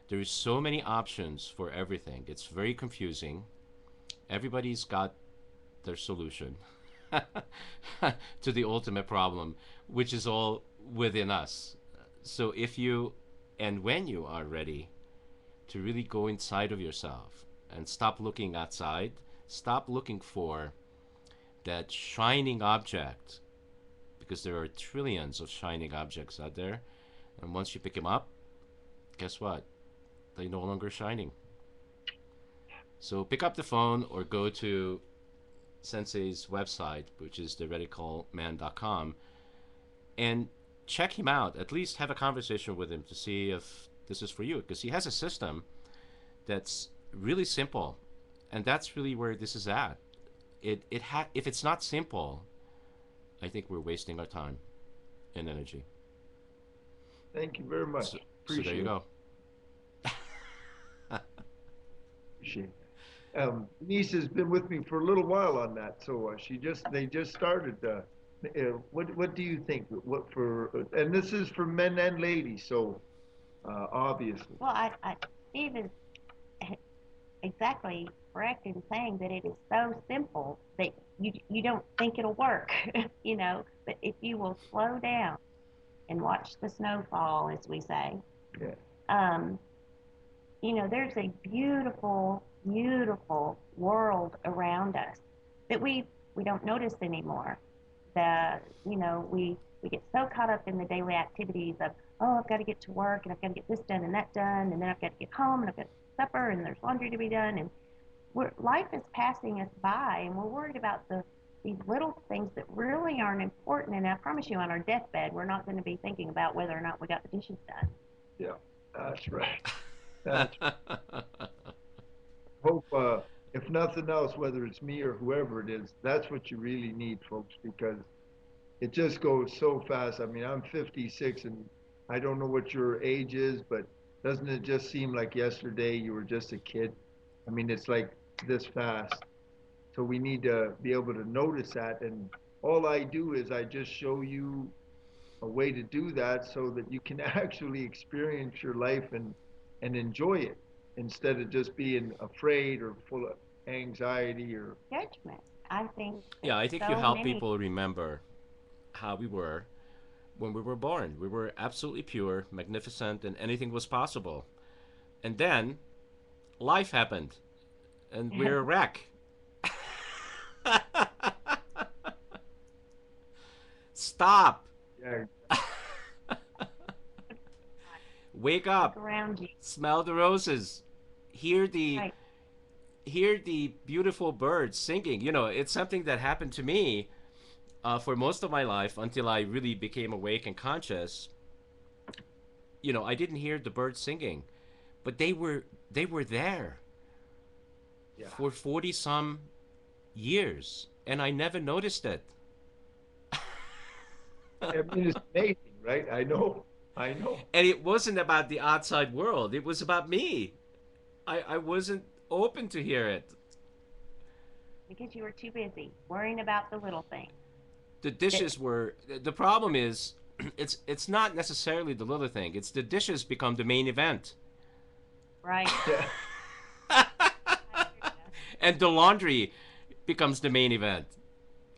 There is so many options for everything. It's very confusing. Everybody's got their solution to the ultimate problem, which is all within us. So if you and when you are ready to really go inside of yourself and stop looking outside, stop looking for that shining object, because there are trillions of shining objects out there, and once you pick them up, guess what? They're no longer shining. So pick up the phone or go to Sensei's website, which is theradicalman.com, and check him out. At least have a conversation with him to see if this is for you, because he has a system that's really simple, and that's really where this is at. If it's not simple, I think we're wasting our time and energy. Thank you very much. So Appreciate there you go. Appreciate it. Denise has been with me for a little while on that, so they just started. What do you think? What for? And this is for men and ladies, so obviously. Well, Steve is exactly correct in saying that it is so simple that you don't think it'll work, you know. But if you will slow down and watch the snowfall, as we say, Yeah. you know, there's a beautiful, beautiful world around us that we don't notice anymore. You know, we get so caught up in the daily activities of, oh, I've got to get to work and I've got to get this done and that done, and then I've got to get home and I've got supper and there's laundry to be done, and life is passing us by, and we're worried about these little things that really aren't important. And I promise you, on our deathbed, we're not going to be thinking about whether or not we got the dishes done. Yeah, that's right. That's hope, if nothing else, whether it's me or whoever it is, that's what you really need, folks, because it just goes so fast. I mean, I'm 56, and I don't know what your age is, but doesn't it just seem like yesterday you were just a kid? I mean, it's like this fast. So we need to be able to notice that. And all I do is I just show you a way to do that so that you can actually experience your life and enjoy it, instead of just being afraid or full of anxiety or Judgment, I think. Yeah, I think so you help many people remember how we were when we were born. We were absolutely pure, magnificent, and anything was possible. And then life happened, and we're a wreck. Stop. yeah, Wake up. around you. Smell the roses. Hear Right. the beautiful birds singing. You know, it's something that happened to me for most of my life until I really became awake and conscious. You know, I didn't hear the birds singing, but they were there yeah. for 40 some years, and I never noticed it. I mean, it's amazing, right? I know. I know. And it wasn't about the outside world. It was about me. I wasn't open to hear it. Because you were too busy worrying about the little things. The dishes were the problem is it's not necessarily the little thing. It's the dishes become the main event. Right. Yeah. And the laundry becomes the main event.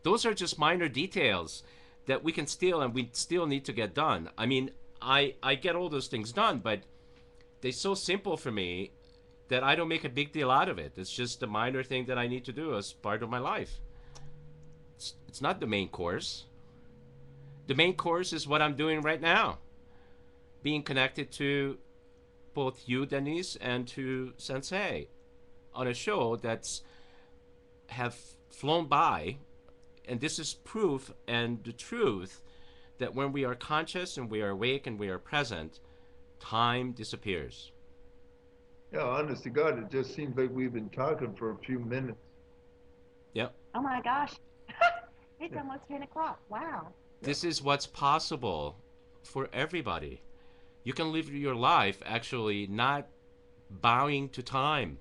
Those are just minor details that we can still and we still need to get done. I mean, I get all those things done, but they're so simple for me that I don't make a big deal out of it. It's just a minor thing that I need to do as part of my life. It's not the main course. The main course is what I'm doing right now. Being connected to both you, Denise, and to Sensei on a show that's have flown by. And this is proof and the truth that when we are conscious and we are awake and we are present, time disappears. Yeah, honest to God, it just seems like we've been talking for a few minutes. Yep. Oh my gosh. It's almost 10 o'clock. Wow. This is what's possible for everybody. You can live your life actually not bowing to time.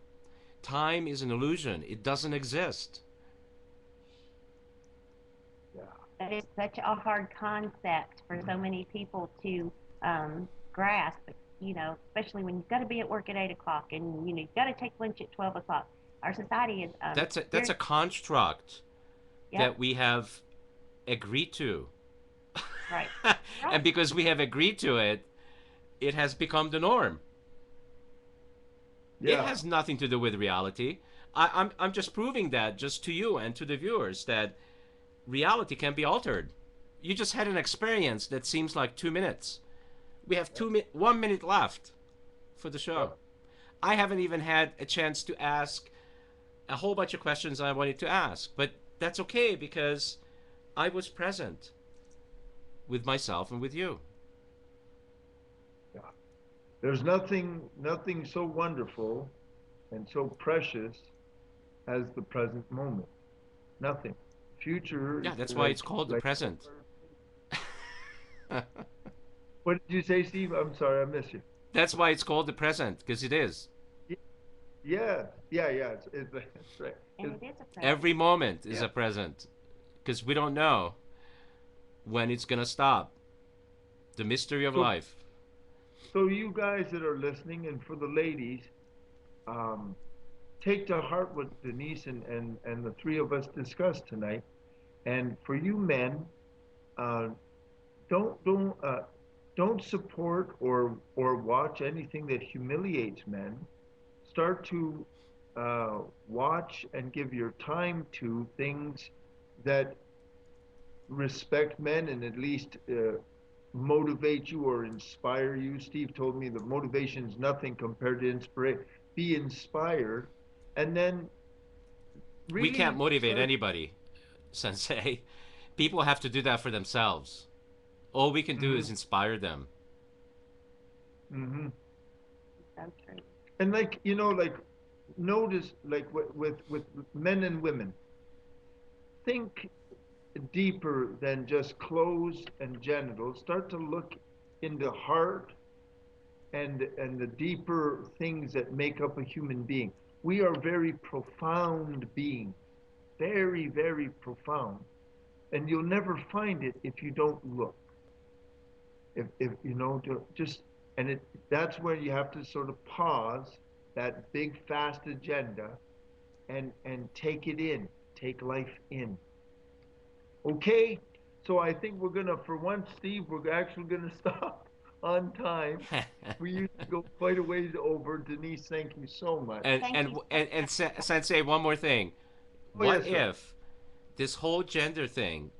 Time is an illusion. It doesn't exist. Yeah. That is such a hard concept for so many people to grasp, you know, especially when you've got to be at work at 8 o'clock and, you know, you've got to take lunch at 12 o'clock. Our society is... That's a construct Yep. that we have agreed to. Right. And because we have agreed to it, it has become the norm. Yeah. It has nothing to do with reality. I'm just proving that just to you and to the viewers that reality can be altered. You just had an experience that seems like 2 minutes. We have 1 minute left for the show. I haven't even had a chance to ask a whole bunch of questions I wanted to ask, but that's okay because I was present with myself and with you. Yeah. There's nothing so wonderful and so precious as the present moment. Nothing. Future. Yeah, that's is why like- it's called the like- present. What did you say, Steve? I'm sorry, I missed you. That's why it's called the present, because it is. Yeah. That's right. And it is a present. Every moment is Yeah. a present, because we don't know when it's gonna stop. The mystery of So- life. So you guys that are listening, and for the ladies, take to heart what Denise and the three of us discussed tonight. And for you men, don't support or watch anything that humiliates men. Start to watch and give your time to things that respect men and at least motivate you or inspire you. Steve told me that motivation is nothing compared to inspiration. Be inspired, and then We can't motivate start- anybody, Sensei. People have to do that for themselves. All we can do is inspire them. Mm-hmm. So true. And like notice with men and women, think deeper than just clothes and genitals. Start to look in the heart and the deeper things that make up a human being. We are very profound beings, very, very profound, and you'll never find it if you don't look. If you know, just and that's where you have to sort of pause that big fast agenda and take it in, take life in. Okay, so I think we're gonna, for once, Steve, we're actually gonna stop on time. We used to go quite a ways over. Denise, thank you so much. And Sensei, one more thing. Oh, What yes, sir. if this whole gender thing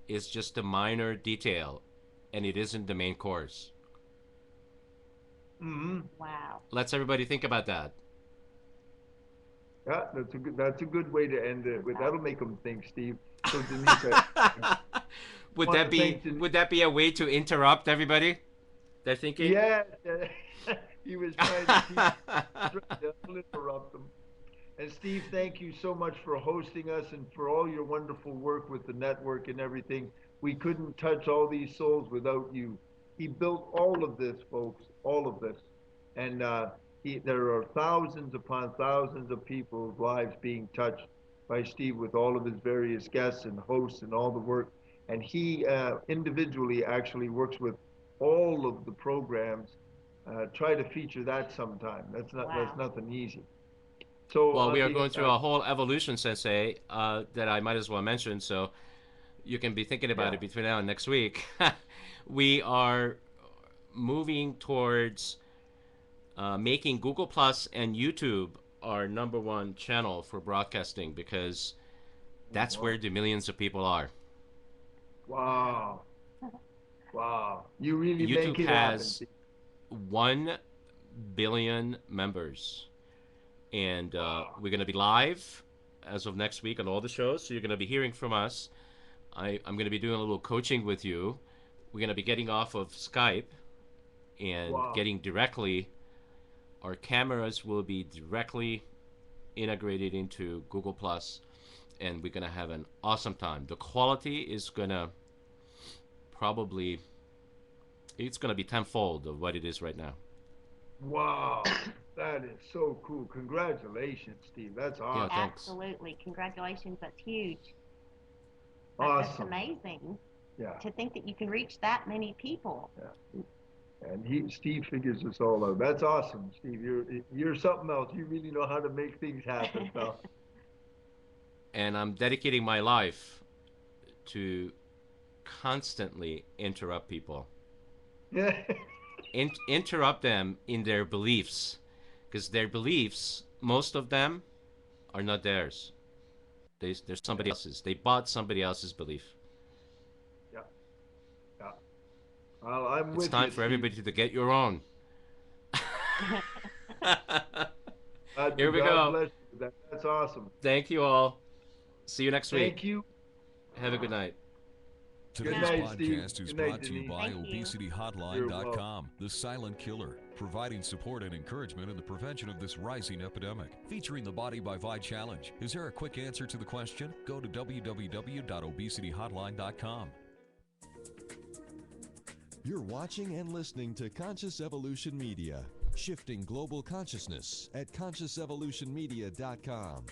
is just a minor detail and it isn't the main course? Mm-hmm. Wow. Let's everybody think about that. Yeah, that's a good way to end it. That'll make them think, Steve. So Denise, Would Well, that be thank you. would that be a way to interrupt everybody? They're thinking. yeah, he was trying to interrupt them. And Steve, thank you so much for hosting us and for all your wonderful work with the network and everything. We couldn't touch all these souls without you. he built all of this, folks, all of this. And there are thousands upon thousands of people's lives being touched by Steve with all of his various guests and hosts and all the work. And he individually actually works with all of the programs. Try to feature that sometime. That's nothing easy. So well, we are going through a whole evolution, Sensei, that I might as well mention. So you can be thinking about it between now and next week. We are moving towards making Google Plus and YouTube our #1 channel for broadcasting, because that's where the millions of people are. Wow. Wow. You really YouTube make it has happen. 1 billion members. And we're going to be live as of next week on all the shows. So you're going to be hearing from us. I'm going to be doing a little coaching with you. We're going to be getting off of Skype and getting directly. Our cameras will be directly integrated into Google Plus, and we're going to have an awesome time. The quality is going to probably, it's going to be tenfold of what it is right now. Wow. That is so cool. Congratulations, Steve. That's awesome. Yeah, thanks. Absolutely. Congratulations. That's huge. Awesome. That's amazing. Yeah. To think that you can reach that many people. Yeah. And Steve figures this all out. That's awesome, Steve. You're something else. You really know how to make things happen, pal. And I'm dedicating my life to constantly interrupt people. Yeah. Interrupt them in their beliefs, because their beliefs, most of them, are not theirs. They're somebody else's. They bought somebody else's belief. Yeah. Yeah. Well, I'm with you. It's time for everybody to get your own. Here we go. Bless you. That's awesome. Thank you all. See you next week. Thank you. Have a good night. Today's night, Steve. podcast is Good night, brought to you Denise. by Thank you. ObesityHotline.com, the silent killer, providing support and encouragement in the prevention of this rising epidemic. Featuring the Body by Vi Challenge. Is there a quick answer to the question? Go to www.obesityhotline.com. You're watching and listening to Conscious Evolution Media, shifting global consciousness at consciousevolutionmedia.com.